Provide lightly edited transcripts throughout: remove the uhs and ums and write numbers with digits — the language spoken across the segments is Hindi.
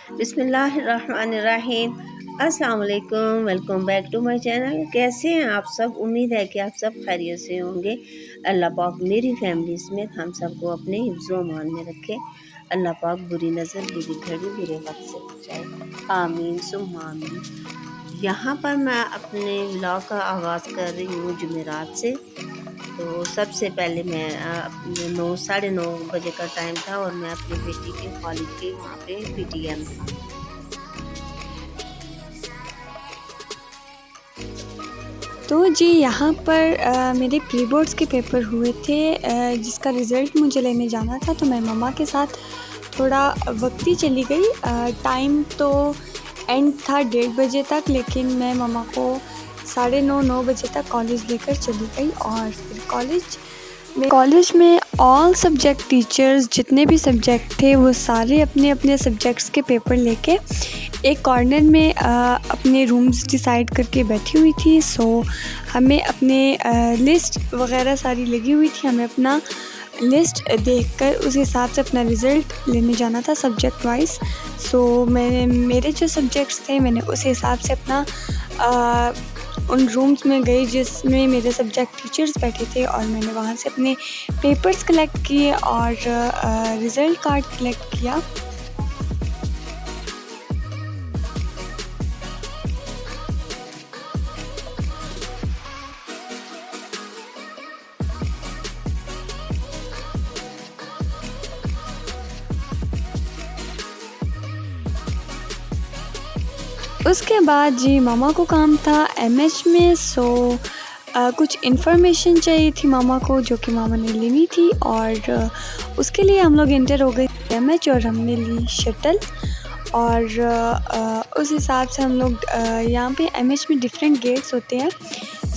बिस्मिल्लाहिर्रहमानिर्रहीम। अस्सलाम वालेकुम, welcome back to my channel. कैसे हैं आप सब? उम्मीद है कि आप सब खैरियत से होंगे। अल्लाह पाक मेरी फैमिली समेत हम सबको अपने हिफ्ज़ो मान में रखे। अल्लाह पाक बुरी नज़र, बुरी घड़ी, बुरे वक्त से बचाए। आमीन सुम्मा आमीन। यहाँ पर मैं अपने व्लॉग का आगाज़ कर रही हूँ जुमेरात से। तो सबसे पहले मैं 9 साढ़े 9 बजे का टाइम था और मैं अपनी बेटी के कॉलेज के वहाँ पे पीटीएम था। तो जी यहाँ पर मेरे प्री बोर्ड्स के पेपर हुए थे, जिसका रिज़ल्ट मुझे लेने जाना था। तो मैं मम्मा के साथ थोड़ा वक्त ही चली गई। टाइम तो एंड था 1:30 बजे तक, लेकिन मैं मम्मा को 9:30 बजे तक कॉलेज लेकर चली गई। और फिर कॉलेज में ऑल सब्जेक्ट टीचर्स जितने भी सब्जेक्ट थे वो सारे अपने अपने सब्जेक्ट्स के पेपर लेके एक कॉर्नर में अपने रूम्स डिसाइड करके बैठी हुई थी। सो हमें अपने लिस्ट वगैरह सारी लगी हुई थी। हमें अपना लिस्ट देखकर उस हिसाब से अपना रिज़ल्ट लेने जाना था सब्जेक्ट वाइज। सो मेरे जो सब्जेक्ट्स थे मैंने उस हिसाब से अपना उन रूम्स में गई जिसमें मेरे सब्जेक्ट टीचर्स बैठे थे, और मैंने वहाँ से अपने पेपर्स कलेक्ट किए और रिज़ल्ट कार्ड कलेक्ट किया। उसके बाद जी मामा को काम था एमएच में। सो कुछ इन्फॉर्मेशन चाहिए थी मामा को, जो कि मामा ने लेनी थी, और उसके लिए हम लोग एंटर हो गए एमएच और हमने ली शटल। और उस हिसाब से हम लोग यहाँ पे एमएच में डिफरेंट गेट्स होते हैं।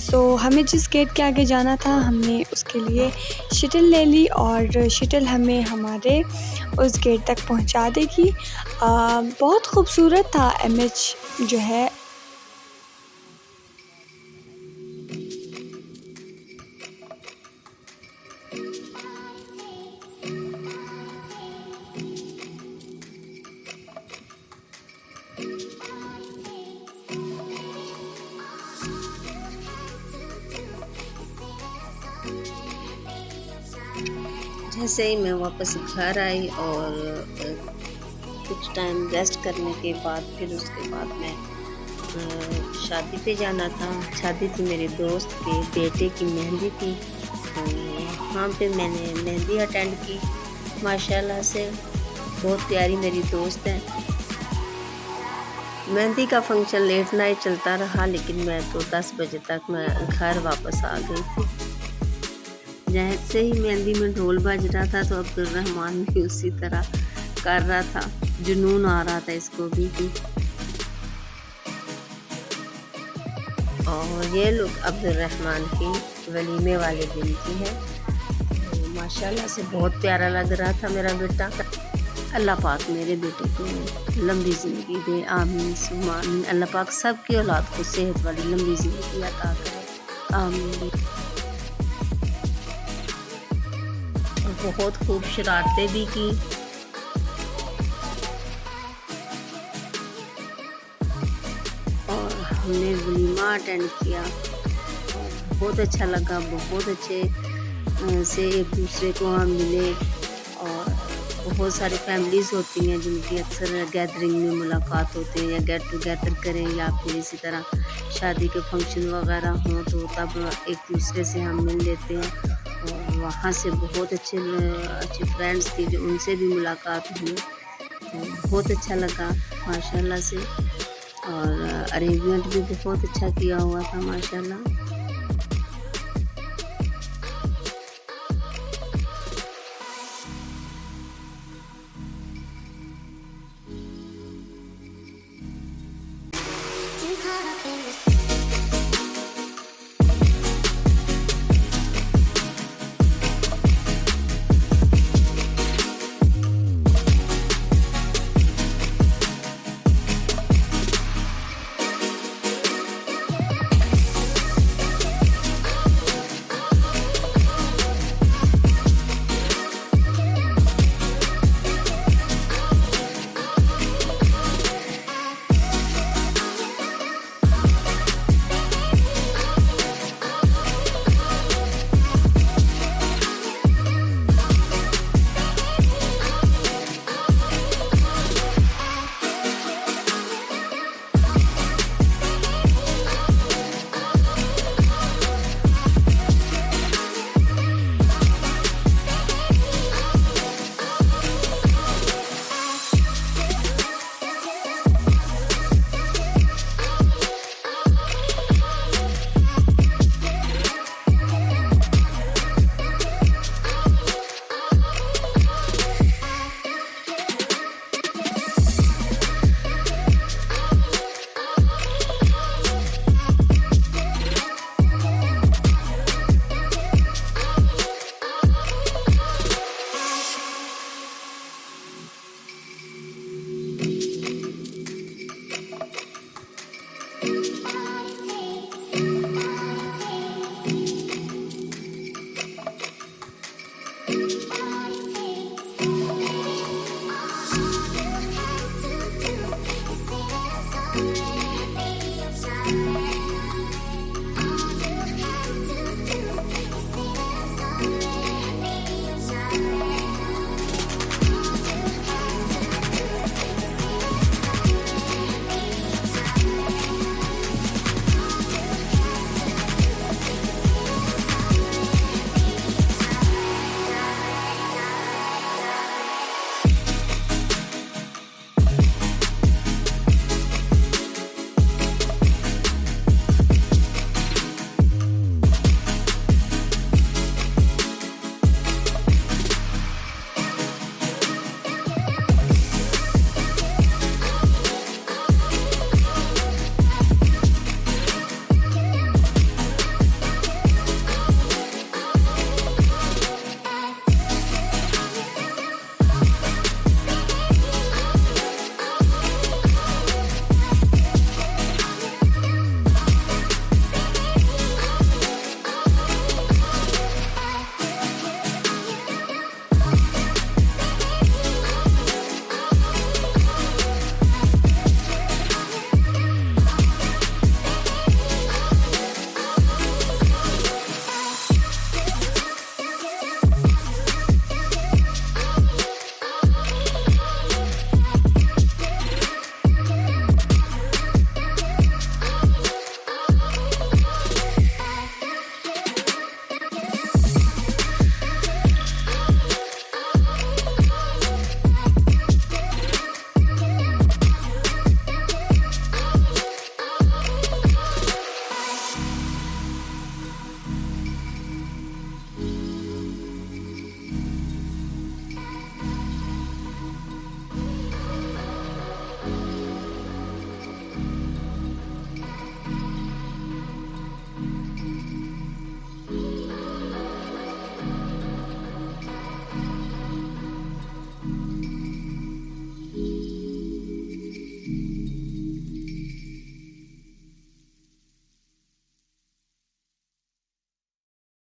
सो हमें जिस गेट के आगे जाना था हमने उसके लिए शटल ले ली, और शटल हमें हमारे उस गेट तक पहुँचा देगी। बहुत खूबसूरत था एमएच जो है। जैसे ही मैं वापस घर आई और कुछ टाइम रेस्ट करने के बाद फिर उसके बाद मैं शादी पे जाना था। शादी थी मेरे दोस्त के बेटे की, मेहंदी थी। तो वहाँ पे मैंने मेहंदी अटेंड की। माशाल्लाह से बहुत प्यारी मेरी दोस्त है। मेहंदी का फंक्शन लेट नाइट चलता रहा, लेकिन मैं तो 10 बजे तक मैं घर वापस आ गई थी। जैसे ही मेहंदी में ढोल बज रहा था तो अब्दुल रहमान भी उसी तरह कर रहा था। जुनून आ रहा था इसको भी। और ये लुक अब्दुल रहमान की वलीमे वाले दिन की है। तो माशाल्लाह से बहुत प्यारा लग रहा था मेरा बेटा। अल्लाह पाक मेरे बेटे को लंबी ज़िंदगी दे, आमीन सुम्मा आमीन। अल्लाह पाक सबकी औलाद को सेहत वाली लंबी ज़िंदगी अता करे, आमीन। और बहुत खूब शरारतें भी की। और हमने वलीमा अटेंड किया। बहुत अच्छा लगा, बहुत अच्छे से एक दूसरे को हम मिले। और बहुत सारी फैमिलीज़ होती हैं जिनकी अक्सर गैदरिंग में मुलाकात होते हैं, या गेट टुगेदर करें, या फिर इसी तरह शादी के फंक्शन वगैरह हों तो तब एक दूसरे से हम मिल लेते हैं। और वहाँ से बहुत अच्छे फ्रेंड्स थे जो उनसे भी मुलाकात हुई। बहुत अच्छा लगा माशाल्लाह से। और अरेंजमेंट भी बहुत अच्छा किया हुआ था माशाल्लाह।